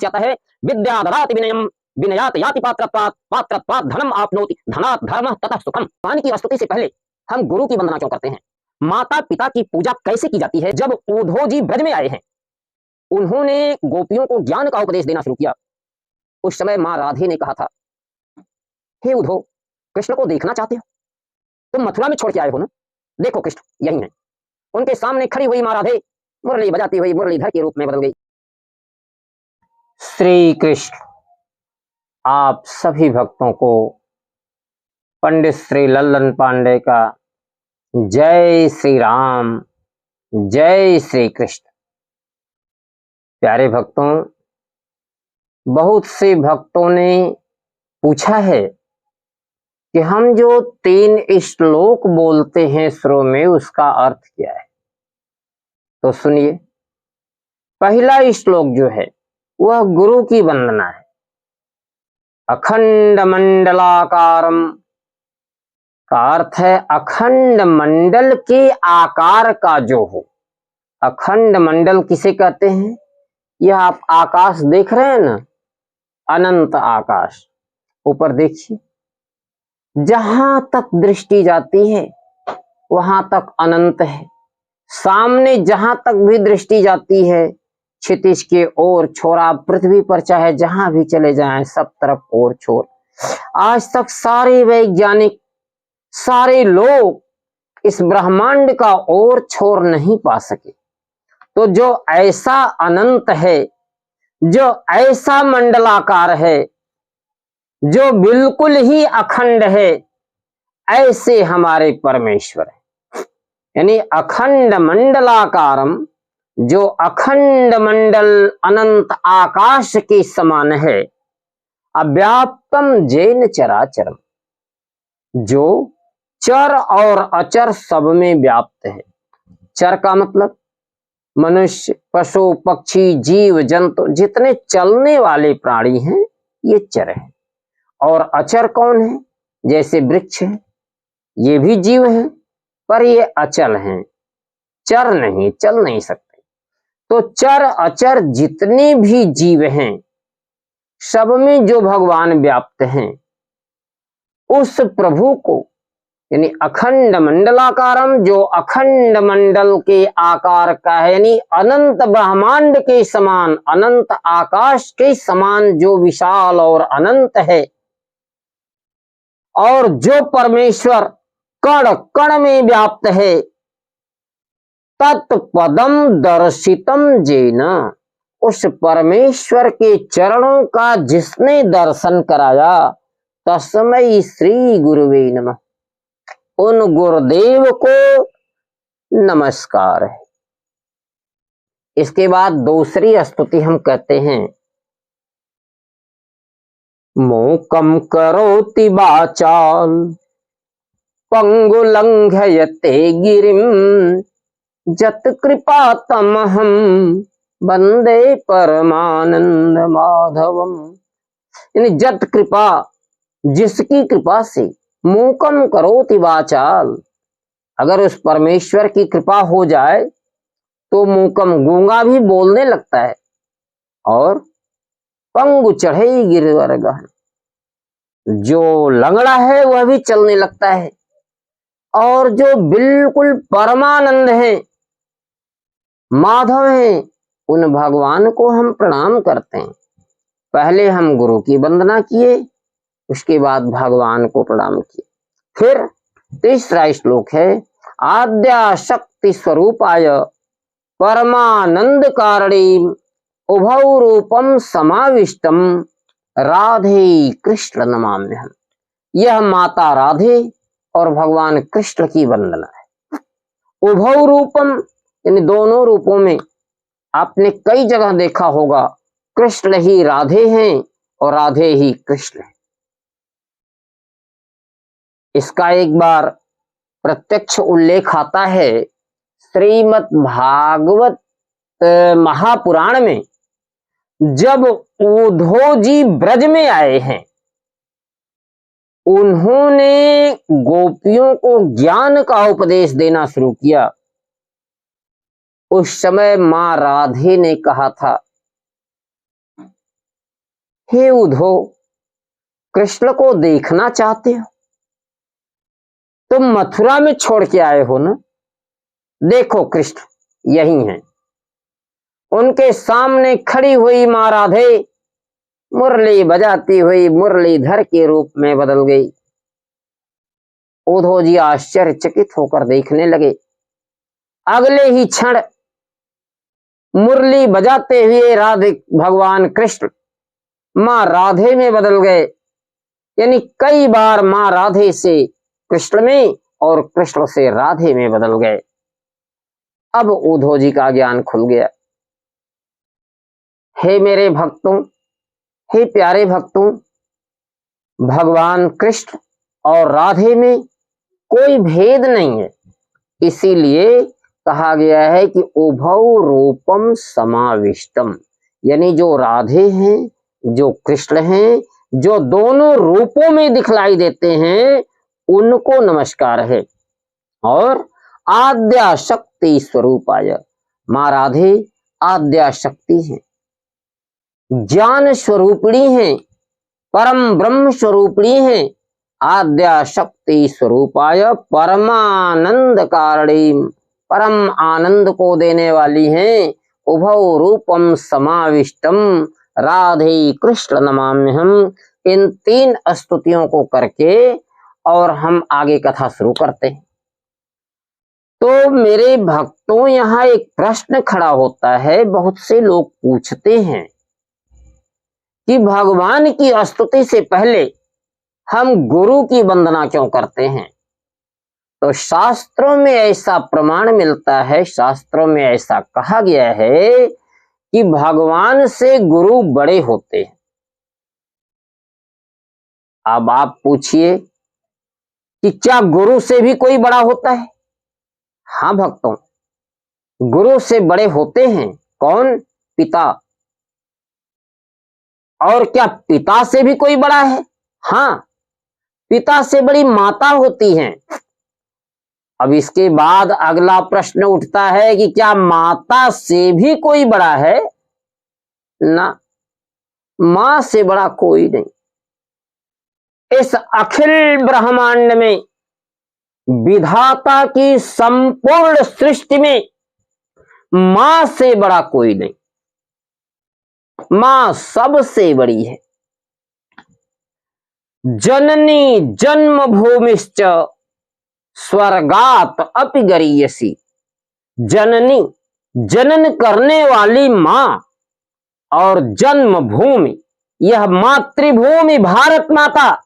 पश्यतः विद्या ददाति विनयम विनयात याति पात्रत्वात् पात्रत्वात् धनम आपनोति धनात् धर्मः ततः सुखम। पानी की स्तुति से पहले हम गुरु की वंदना क्यों करते हैं? माता पिता की पूजा कैसे की जाती है? जब उद्धव जी ब्रज में आए हैं, उन्होंने गोपियों को ज्ञान का उपदेश देना शुरू किया। उस समय मां राधे ने कहा था, हे उद्धव, कृष्ण को देखना चाहते हो? तुम मथुरा में छोड़ के आए हो ना, देखो कृष्ण यही है। उनके सामने खड़ी हुई मां राधे मुरली बजाती हुई मुरलीधर के रूप में बदल गई। श्री कृष्ण आप सभी भक्तों को पंडित श्री लल्लन पांडे का जय श्री राम, जय श्री कृष्ण। प्यारे भक्तों, बहुत से भक्तों ने पूछा है कि हम जो 3 श्लोक बोलते हैं शुरू में, उसका अर्थ क्या है? तो सुनिए, पहला श्लोक जो है वह गुरु की वंदना है। अखंड मंडलाकारम का अर्थ है अखंड मंडल के आकार का जो हो। अखंड मंडल किसे कहते हैं? यह आप आकाश देख रहे हैं ना, अनंत आकाश। ऊपर देखिए, जहां तक दृष्टि जाती है वहां तक अनंत है। सामने जहां तक भी दृष्टि जाती है, क्षितिज के ओर छोर, आप पृथ्वी पर चाहे जहां भी चले जाएं, सब तरफ ओर छोर। आज तक सारे वैज्ञानिक, सारे लोग इस ब्रह्मांड का ओर छोर नहीं पा सके। तो जो ऐसा अनंत है, जो ऐसा मंडलाकार है, जो बिल्कुल ही अखंड है, ऐसे हमारे परमेश्वर है। यानी अखंड मंडलाकारम, जो अखंड मंडल अनंत आकाश के समान है। अव्याप्तम जैन चराचरम, जो चर और अचर सब में व्याप्त है। चर का मतलब मनुष्य, पशु, पक्षी, जीव जंतु, जितने चलने वाले प्राणी हैं ये चर है। और अचर कौन है? जैसे वृक्ष है, ये भी जीव है पर ये अचल हैं, चर नहीं, चल नहीं सकते। तो चर अचर जितने भी जीव हैं, सब में जो भगवान व्याप्त हैं, उस प्रभु को, यानी अखंड मंडलाकारम, जो अखंड मंडल के आकार का है, यानी अनंत ब्रह्मांड के समान, अनंत आकाश के समान जो विशाल और अनंत है, और जो परमेश्वर कण कण में व्याप्त है, तत्पदम दर्शितम जेन, उस परमेश्वर के चरणों का जिसने दर्शन कराया, तस्मै श्री गुरुवे नमः, उन गुरुदेव को नमस्कार है। इसके बाद दूसरी स्तुति हम कहते हैं, मूकम करोति वाचाल पंगुलंघयते गिरिम जत कृपा तमहम वंदे परमानंद माधवम। यानी जत कृपा, जिसकी कृपा से, मूकम करोति वाचाल, अगर उस परमेश्वर की कृपा हो जाए तो मूकम, गूंगा भी बोलने लगता है, और पंगु चढ़े गिरवर गहन, जो लंगड़ा है वह भी चलने लगता है, और जो बिल्कुल परमानंद है, माधव है, उन भगवान को हम प्रणाम करते हैं। पहले हम गुरु की वंदना किए, उसके बाद भगवान को प्रणाम किए। फिर तीसरा श्लोक है, आद्या शक्ति स्वरूपाय परमानंद कारणे उभौ रूपम समाविष्टम राधे कृष्ण नमाम्यहम्। यह माता राधे और भगवान कृष्ण की वंदना है। उभौ रूपम, यानी दोनों रूपों में आपने कई जगह देखा होगा, कृष्ण ही राधे हैं और राधे ही कृष्ण हैं। इसका एक बार प्रत्यक्ष उल्लेख आता है श्रीमद् भागवत महापुराण में। जब उद्धव जी ब्रज में आए हैं, उन्होंने गोपियों को ज्ञान का उपदेश देना शुरू किया। उस समय मां राधे ने कहा था, हे उद्धव, कृष्ण को देखना चाहते हो? तुम मथुरा में छोड़ के आए हो ना? देखो कृष्ण यही हैं। उनके सामने खड़ी हुई मां राधे मुरली बजाती हुई मुरलीधर के रूप में बदल गई। उद्धव जी आश्चर्यचकित होकर देखने लगे। अगले ही क्षण मुरली बजाते हुए राधे भगवान कृष्ण मां राधे में बदल गए। यानी कई बार मां राधे से कृष्ण में और कृष्ण से राधे में बदल गए। अब उद्धव जी का ज्ञान खुल गया। हे मेरे भक्तों, हे प्यारे भक्तों, भगवान कृष्ण और राधे में कोई भेद नहीं है। इसीलिए कहा गया है कि उभौ रूपम समाविष्टम, यानी जो राधे हैं, जो कृष्ण हैं, जो दोनों रूपों में दिखलाई देते हैं, उनको नमस्कार है। और आद्या शक्ति स्वरूपाय, मां राधे आद्या शक्ति है, ज्ञान स्वरूपिणी है, परम ब्रह्म स्वरूपिणी है, आद्या शक्ति स्वरूपाय परमानंद कारिणी, परम आनंद को देने वाली हैं। उभौ रूपम समाविष्टम राधे कृष्ण नमाम्यहम्। इन 3 स्तुतियों को करके और हम आगे कथा शुरू करते हैं। तो मेरे भक्तों, यहाँ एक प्रश्न खड़ा होता है। बहुत से लोग पूछते हैं कि भगवान की स्तुति से पहले हम गुरु की वंदना क्यों करते हैं? तो शास्त्रों में ऐसा प्रमाण मिलता है, शास्त्रों में ऐसा कहा गया है कि भगवान से गुरु बड़े होते हैं। अब आप पूछिए कि क्या गुरु से भी कोई बड़ा होता है? हाँ भक्तों, गुरु से बड़े होते हैं। कौन? पिता। और क्या पिता से भी कोई बड़ा है? हाँ, पिता से बड़ी माता होती है। अब इसके बाद अगला प्रश्न उठता है कि क्या माता से भी कोई बड़ा है? ना, मां से बड़ा कोई नहीं। इस अखिल ब्रह्मांड में, विधाता की संपूर्ण सृष्टि में मां से बड़ा कोई नहीं। मां सबसे बड़ी है। जननी जन्म भूमिश्च स्वर्गात अपि गरीयसी। जननी, जनन करने वाली मां, और जन्म भूमि, यह मातृभूमि भारत माता,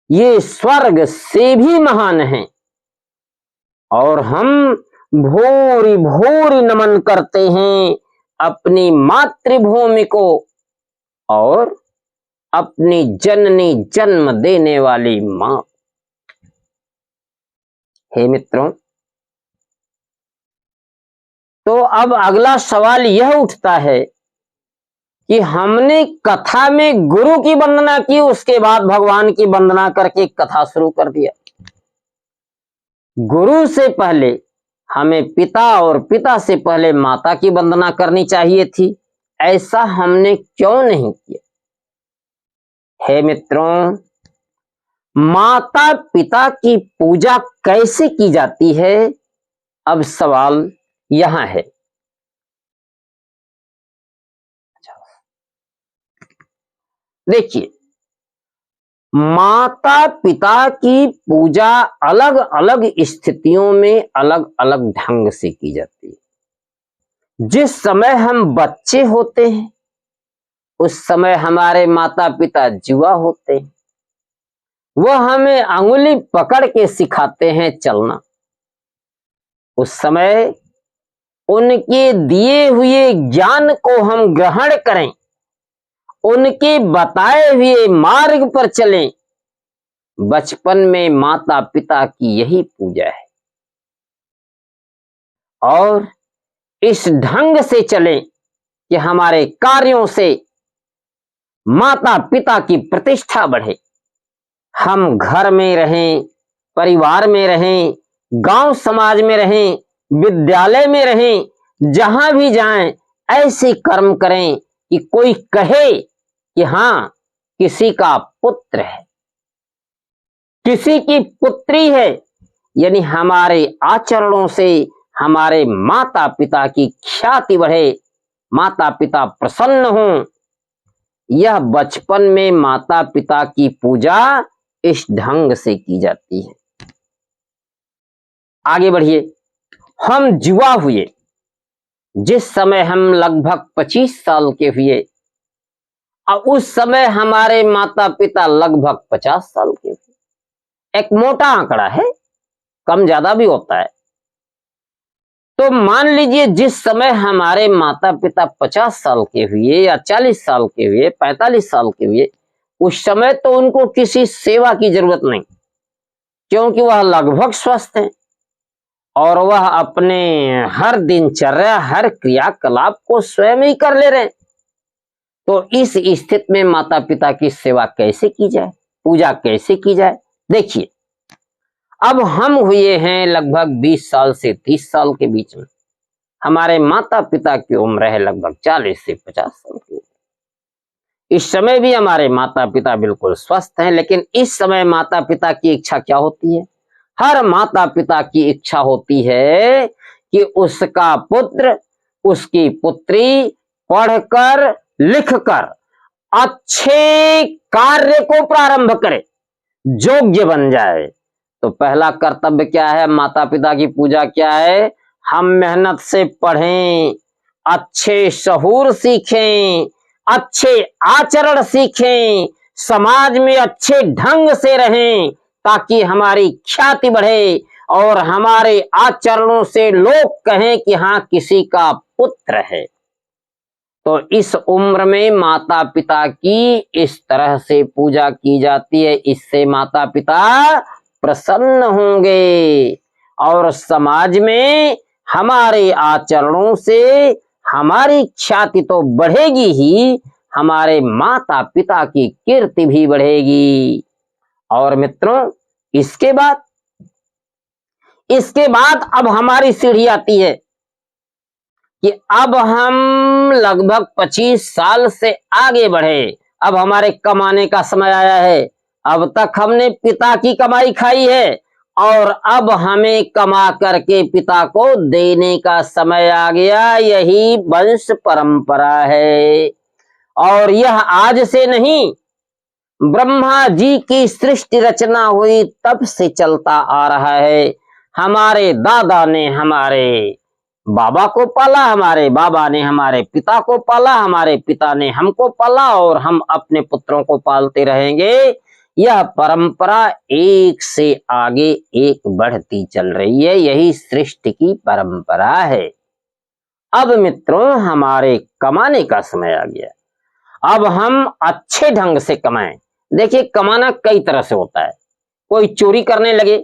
ये स्वर्ग से भी महान है। और हम भूरि भूरि नमन करते हैं अपनी मातृभूमि को और अपनी जननी, जन्म देने वाली मां। हे मित्रों, तो अब अगला सवाल यह उठता है कि हमने कथा में गुरु की वंदना की, उसके बाद भगवान की वंदना करके कथा शुरू कर दिया। गुरु से पहले हमें पिता और पिता से पहले माता की वंदना करनी चाहिए थी। ऐसा हमने क्यों नहीं किया? हे मित्रों, माता पिता की पूजा कैसे की जाती है? अब सवाल यहां है। देखिए, माता पिता की पूजा अलग अलग स्थितियों में अलग अलग ढंग से की जाती है। जिस समय हम बच्चे होते हैं, उस समय हमारे माता पिता जुआ होते हैं। वह हमें अंगुली पकड़ के सिखाते हैं चलना। उस समय उनके दिए हुए ज्ञान को हम ग्रहण करें, उनके बताए हुए मार्ग पर चलें। बचपन में माता पिता की यही पूजा है। और इस ढंग से चलें कि हमारे कार्यों से माता पिता की प्रतिष्ठा बढ़े। हम घर में रहें, परिवार में रहें, गांव समाज में रहें, विद्यालय में रहें, जहां भी जाएं, ऐसे कर्म करें कि कोई कहे कि हाँ किसी का पुत्र है, किसी की पुत्री है, यानी हमारे आचरणों से हमारे माता पिता की ख्याति बढ़े, माता पिता प्रसन्न हों। यह बचपन में माता पिता की पूजा इस ढंग से की जाती है। आगे बढ़िए, हम जुआ हुए, जिस समय हम लगभग 25 साल के हुए, और उस समय हमारे माता पिता लगभग 50 साल के हुए। एक मोटा आंकड़ा है, कम ज्यादा भी होता है। तो मान लीजिए जिस समय हमारे माता पिता 50 साल के हुए या 40 साल के हुए, 45 साल के हुए, उस समय तो उनको किसी सेवा की जरूरत नहीं, क्योंकि वह लगभग स्वस्थ हैं और वह अपने हर दिनचर्या, हर क्रियाकलाप को स्वयं ही कर ले रहे हैं। तो इस स्थिति में माता पिता की सेवा कैसे की जाए, पूजा कैसे की जाए? देखिए, अब हम हुए हैं लगभग 20 साल से 30 साल के बीच में, हमारे माता पिता की उम्र है लगभग 40 से 50 साल की। इस समय भी हमारे माता पिता बिल्कुल स्वस्थ हैं, लेकिन इस समय माता पिता की इच्छा क्या होती है? हर माता पिता की इच्छा होती है कि उसका पुत्र, उसकी पुत्री पढ़कर लिखकर अच्छे कार्य को प्रारंभ करे, योग्य बन जाए। तो पहला कर्तव्य क्या है? माता पिता की पूजा क्या है? हम मेहनत से पढ़ें, अच्छे शहूर सीखें, अच्छे आचरण सीखें, समाज में अच्छे ढंग से रहें, ताकि हमारी ख्याति बढ़े और हमारे आचरणों से लोग कहें कि हाँ किसी का पुत्र है। तो इस उम्र में माता पिता की इस तरह से पूजा की जाती है, इससे माता पिता प्रसन्न होंगे और समाज में हमारे आचरणों से हमारी ख्याति तो बढ़ेगी ही, हमारे माता पिता की कीर्ति भी बढ़ेगी। और मित्रों, इसके बाद अब हमारी सीढ़ी आती है कि अब हम लगभग 25 साल से आगे बढ़े, अब हमारे कमाने का समय आया है। अब तक हमने पिता की कमाई खाई है और अब हमें कमा करके पिता को देने का समय आ गया। यही वंश परंपरा है और यह आज से नहीं, ब्रह्मा जी की सृष्टि रचना हुई तब से चलता आ रहा है। हमारे दादा ने हमारे बाबा को पाला, हमारे बाबा ने हमारे पिता को पाला, हमारे पिता ने हमको पाला और हम अपने पुत्रों को पालते रहेंगे। यह परंपरा एक से आगे एक बढ़ती चल रही है, यही सृष्टि की परंपरा है। अब मित्रों, हमारे कमाने का समय आ गया। अब हम अच्छे ढंग से कमाएं। देखिए, कमाना कई तरह से होता है। कोई चोरी करने लगे,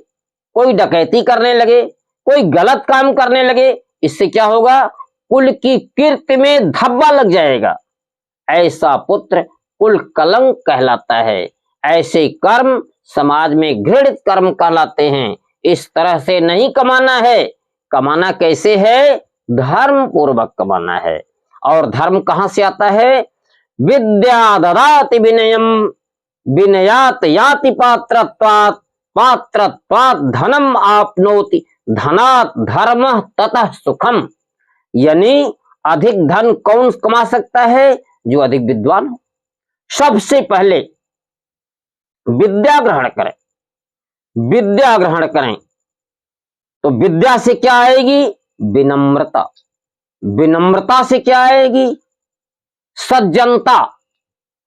कोई डकैती करने लगे, कोई गलत काम करने लगे, इससे क्या होगा? कुल की कीर्ति में धब्बा लग जाएगा। ऐसा पुत्र कुल कलंक कहलाता है। ऐसे कर्म समाज में घृणित कर्म कहलाते हैं। इस तरह से नहीं कमाना है। कमाना कैसे है? धर्म पूर्वक कमाना है। और धर्म कहां से आता है? विद्या ददाति विनयम, विनयात याति पात्रत्वात्, पात्रत्वात् धनम आपनोति, धनात् धर्मः ततः सुखम। यानी अधिक धन कौन कमा सकता है? जो अधिक विद्वान हो। सबसे पहले विद्या ग्रहण करें, विद्या ग्रहण करें। तो विद्या से क्या आएगी? विनम्रता। विनम्रता से क्या आएगी? सज्जनता।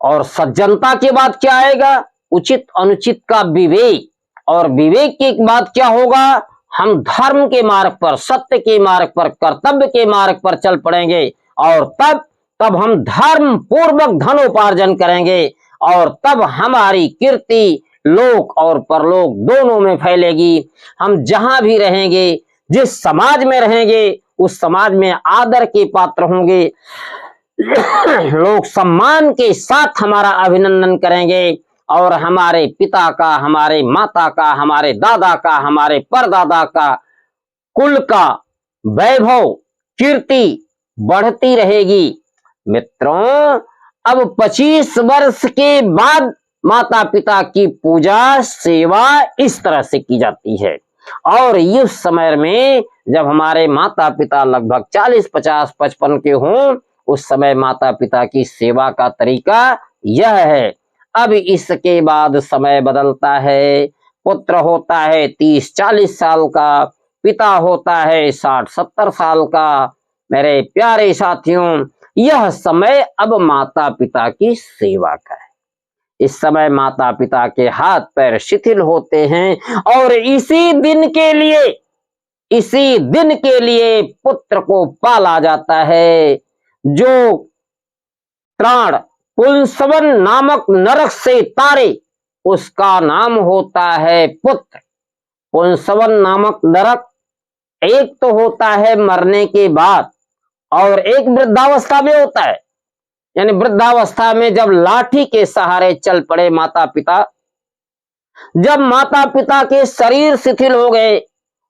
और सज्जनता के बाद क्या आएगा? उचित अनुचित का विवेक। और विवेक के बाद क्या होगा? हम धर्म के मार्ग पर, सत्य के मार्ग पर, कर्तव्य के मार्ग पर चल पड़ेंगे और तब हम धर्म पूर्वक धनोपार्जन करेंगे और तब हमारी कीर्ति लोक और परलोक दोनों में फैलेगी। हम जहां भी रहेंगे, जिस समाज में रहेंगे, उस समाज में आदर के पात्र होंगे। लोग सम्मान के साथ हमारा अभिनंदन करेंगे और हमारे पिता का, हमारे माता का, हमारे दादा का, हमारे परदादा का, कुल का वैभव, कीर्ति बढ़ती रहेगी। मित्रों, अब 25 वर्ष के बाद माता पिता की पूजा सेवा इस तरह से की जाती है। और इस समय में जब हमारे माता पिता लगभग 40, 50, 55 के हों, उस समय माता पिता की सेवा का तरीका यह है। अब इसके बाद समय बदलता है, पुत्र होता है 30, 40 साल का, पिता होता है 60, 70 साल का। मेरे प्यारे साथियों, यह समय अब माता पिता की सेवा का है। इस समय माता पिता के हाथ पैर शिथिल होते हैं और इसी दिन के लिए पुत्र को पाला जाता है, जो प्राण पुंसवन नामक नरक से तारे, उसका नाम होता है पुत्र। पुंसवन नामक नरक एक तो होता है मरने के बाद, और एक वृद्धावस्था में होता है। यानी वृद्धावस्था में जब लाठी के सहारे चल पड़े माता पिता, जब माता पिता के शरीर शिथिल हो गए,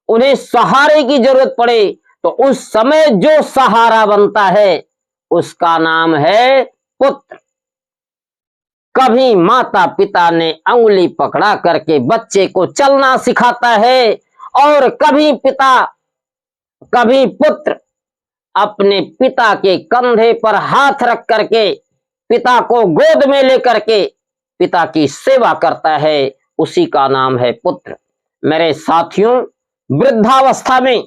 उन्हें सहारे की जरूरत पड़े, तो उस समय जो सहारा बनता है उसका नाम है पुत्र। कभी माता पिता ने अंगुली पकड़ा करके बच्चे को चलना सिखाता है, और कभी पुत्र अपने पिता के कंधे पर हाथ रख करके, पिता को गोद में लेकर के पिता की सेवा करता है, उसी का नाम है पुत्र। मेरे साथियों, वृद्धावस्था में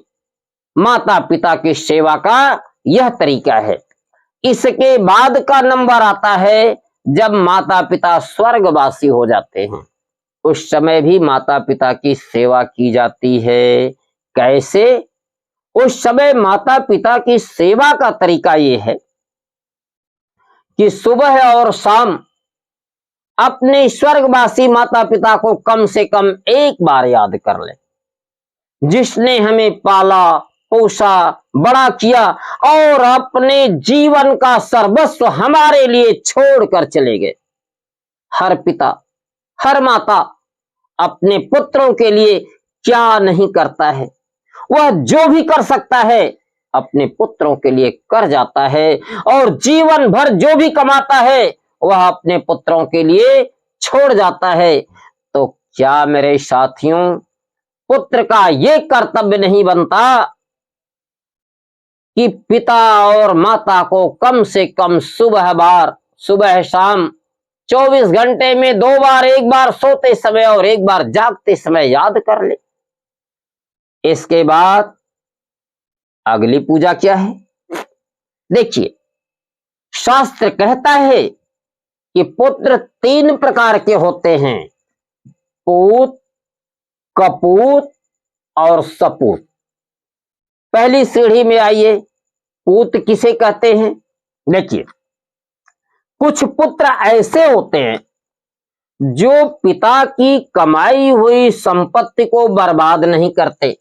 माता पिता की सेवा का यह तरीका है। इसके बाद का नंबर आता है जब माता पिता स्वर्गवासी हो जाते हैं, उस समय भी माता पिता की सेवा की जाती है। कैसे? उस समय माता पिता की सेवा का तरीका ये है कि सुबह और शाम अपने स्वर्गवासी माता पिता को कम से कम एक बार याद कर ले, जिसने हमें पाला पोसा बड़ा किया और अपने जीवन का सर्वस्व हमारे लिए छोड़कर चले गए। हर पिता, हर माता अपने पुत्रों के लिए क्या नहीं करता है, वह जो भी कर सकता है अपने पुत्रों के लिए कर जाता है, और जीवन भर जो भी कमाता है वह अपने पुत्रों के लिए छोड़ जाता है। तो क्या मेरे साथियों, पुत्र का ये कर्तव्य नहीं बनता कि पिता और माता को कम से कम सुबह शाम 24 घंटे में 2 बार, एक बार सोते समय और एक बार जागते समय याद कर ले। इसके बाद अगली पूजा क्या है? देखिए, शास्त्र कहता है कि पुत्र 3 प्रकार के होते हैं, पूत, कपूत और सपूत। पहली सीढ़ी में आइए, पूत किसे कहते हैं? देखिए, कुछ पुत्र ऐसे होते हैं जो पिता की कमाई हुई संपत्ति को बर्बाद नहीं करते,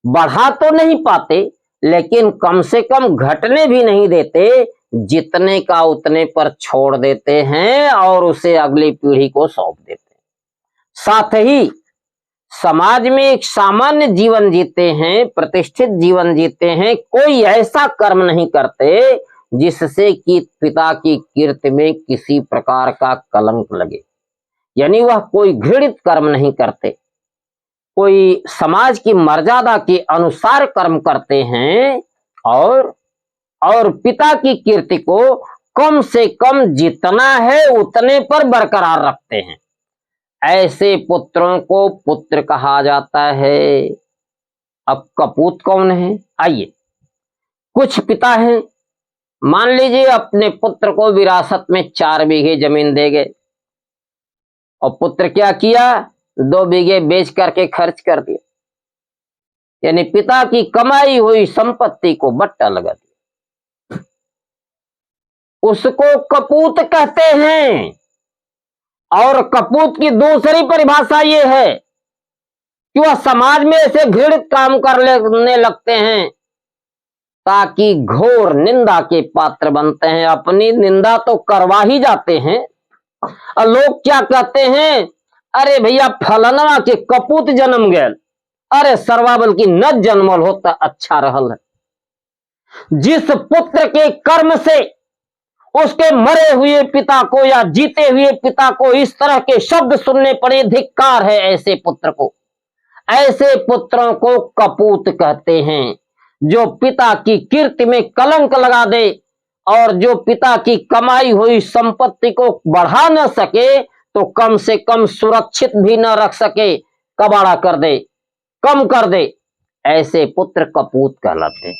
बढ़ा तो नहीं पाते, लेकिन कम से कम घटने भी नहीं देते, जितने का उतने पर छोड़ देते हैं और उसे अगली पीढ़ी को सौंप देते हैं। साथ ही समाज में एक सामान्य जीवन जीते हैं, प्रतिष्ठित जीवन जीते हैं, कोई ऐसा कर्म नहीं करते जिससे कि पिता की कीर्ति में किसी प्रकार का कलंक लगे। यानी वह कोई घृणित कर्म नहीं करते, कोई समाज की मर्यादा के अनुसार कर्म करते हैं, और पिता की कीर्ति को कम से कम जितना है उतने पर बरकरार रखते हैं। ऐसे पुत्रों को पुत्र कहा जाता है। अब कपूत कौन है? आइए, कुछ पिता हैं, मान लीजिए अपने पुत्र को विरासत में 4 बीघे जमीन दे गए, और पुत्र क्या किया? 2 बीघे बेच करके खर्च कर दिया। यानी पिता की कमाई हुई संपत्ति को बट्टा लगा दिया। उसको कपूत कहते हैं। और कपूत की दूसरी परिभाषा ये है कि वह समाज में ऐसे घृणित काम करने लगते हैं ताकि घोर निंदा के पात्र बनते हैं। अपनी निंदा तो करवा ही जाते हैं, और लोग क्या कहते हैं? अरे भैया, फलनवा के कपूत जन्म गए, अरे सरवाबल की न जन्मल होता अच्छा रहल है। जिस पुत्र के कर्म से उसके मरे हुए पिता को या जीते हुए पिता को इस तरह के शब्द सुनने पड़े, धिक्कार है ऐसे पुत्र को। ऐसे पुत्रों को कपूत कहते हैं, जो पिता की कीर्ति में कलंक लगा दे और जो पिता की कमाई हुई संपत्ति को बढ़ा न सके तो कम से कम सुरक्षित भी न रख सके, कबाड़ा कर दे, कम कर दे, ऐसे पुत्र कपूत कहलाते हैं।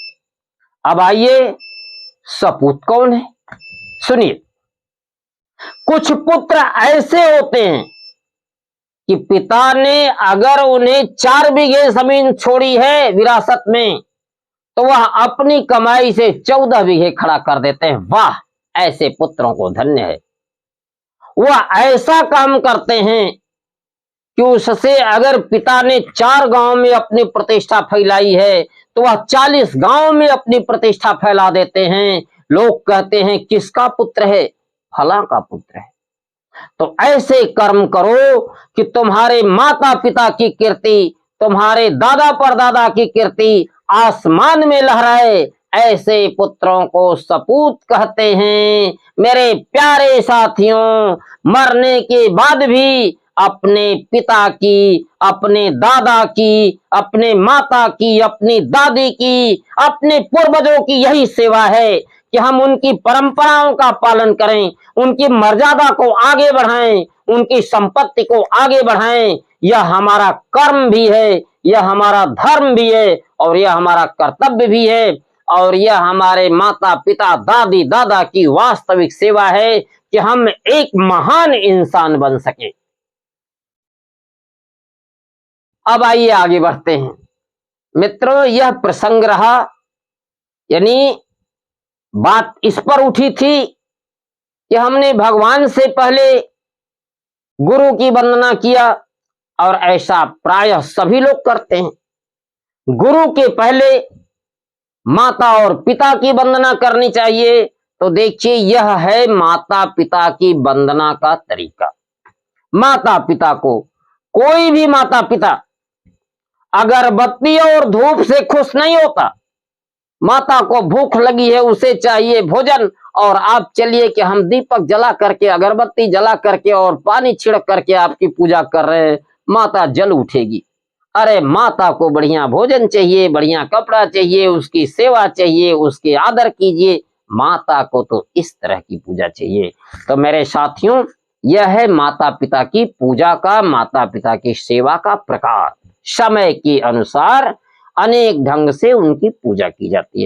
अब आइए, सपूत कौन है? सुनिए, कुछ पुत्र ऐसे होते हैं कि पिता ने अगर उन्हें 4 बीघे जमीन छोड़ी है विरासत में, तो वह अपनी कमाई से 14 बीघे खड़ा कर देते हैं। वाह, ऐसे पुत्रों को धन्य है। वह ऐसा काम करते हैं कि उससे अगर पिता ने 4 गांव में अपनी प्रतिष्ठा फैलाई है तो वह 40 गांव में अपनी प्रतिष्ठा फैला देते हैं। लोग कहते हैं किसका पुत्र है? फला का पुत्र है। तो ऐसे कर्म करो कि तुम्हारे माता पिता की कीर्ति, तुम्हारे दादा परदादा की कीर्ति आसमान में लहराए। ऐसे पुत्रों को सपूत कहते हैं। मेरे प्यारे साथियों, मरने के बाद भी अपने पिता की, अपने दादा की, अपने माता की, अपनी दादी की, अपने पूर्वजों की यही सेवा है कि हम उनकी परंपराओं का पालन करें, उनकी मर्यादा को आगे बढ़ाएं, उनकी संपत्ति को आगे बढ़ाएं। यह हमारा कर्म भी है, यह हमारा धर्म भी है और यह हमारा कर्तव्य भी है और यह हमारे माता पिता दादी दादा की वास्तविक सेवा है कि हम एक महान इंसान बन सके। अब आइए आगे बढ़ते हैं। मित्रों, यह प्रसंग रहा, यानी बात इस पर उठी थी कि हमने भगवान से पहले गुरु की वंदना किया और ऐसा प्रायः सभी लोग करते हैं। गुरु के पहले माता और पिता की वंदना करनी चाहिए। तो देखिए, यह है माता पिता की वंदना का तरीका। माता पिता को, कोई भी माता पिता अगरबत्ती और धूप से खुश नहीं होता। माता को भूख लगी है, उसे चाहिए भोजन, और आप चलिए कि हम दीपक जला करके, अगरबत्ती जला करके और पानी छिड़क करके आपकी पूजा कर रहे हैं, माता जल उठेगी। अरे, माता को बढ़िया भोजन चाहिए, बढ़िया कपड़ा चाहिए, उसकी सेवा चाहिए, उसके आदर कीजिए। माता को तो इस तरह की पूजा चाहिए। तो मेरे साथियों, यह है माता पिता की पूजा का, माता पिता की सेवा का प्रकार। समय के अनुसार अनेक ढंग से उनकी पूजा की जाती है।